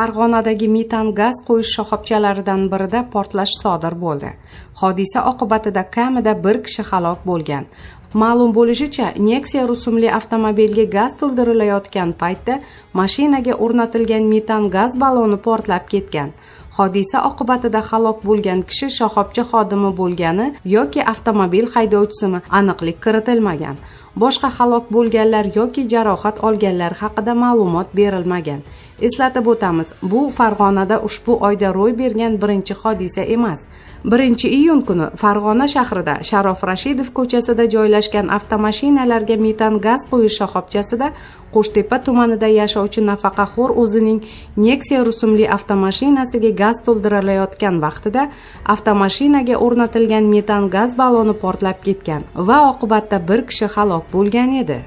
Farg'onadagi metan gaz quyish shoxobchalaridan birida portlash sodir bo'ldi. Hodisa oqibatida kamida 1 kishi halok bo'lgan. Ma'lum bo'lishicha, Nexia rusumli avtomobilga gaz to'ldirilayotgan paytda mashinaga o'rnatilgan metan gaz balloni portlab ketgan. Hodisa oqibatida halok bo'lgan kishi shoxobcha xodimi bo'lgani yoki avtomobil haydovchisimi aniqlik kiritilmagan. Boshqa halok bo'lganlar yoki jarohat olganlar haqida ma'lumot berilmagan. Eslatib o'tamiz, bu Farg'onada ushbu oyda ro'y bergan birinchi hodisa emas. 1-iyun kuni Farg'ona shahrida Sharof Rashidov ko'chasida joylashgan avtomashinalarga metan gaz quyish shoxobchasida Qo'shtepa tumanida yashovchi nafaqaxo'r o'zining Nexia rusumli avtomashinasiga gaz to'ldirilayotgan vaqtida avtomashinaga o'rnatilgan metan gaz balloni portlab ketgan va oqibatda 1 kishi halok bo'lgan edi.